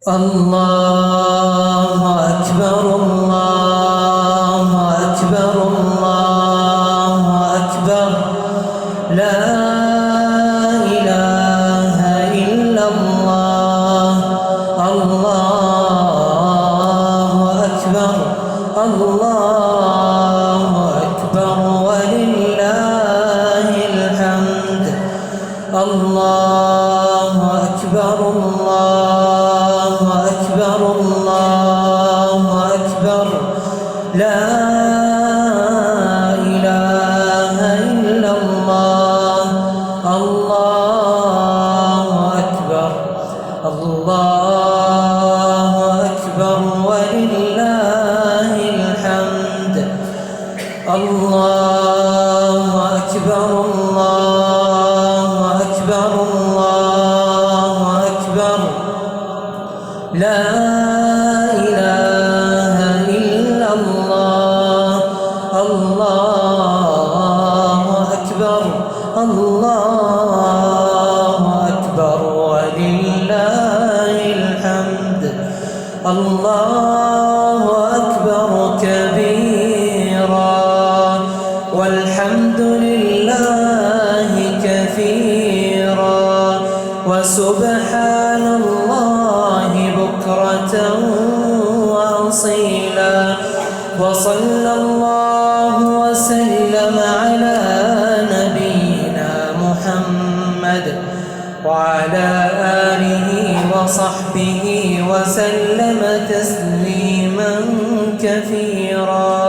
الله أكبر الله أكبر الله أكبر لا إله إلا الله الله أكبر الله أكبر ولله الحمد الله أكبر الله أكبر الله أكبر لا إله إلا الله الله أكبر الله أكبر ولله الحمد الله أكبر الله أكبر الله أكبر لا إله إلا الله الله أكبر الله أكبر ولله الحمد الله أكبر كبيرا والحمد لله كثيرا وسبحان الله بكرة وأصيلا وصلى الله وسلم على نبينا محمد وعلى آله وصحبه وسلم تسليما كثيرا.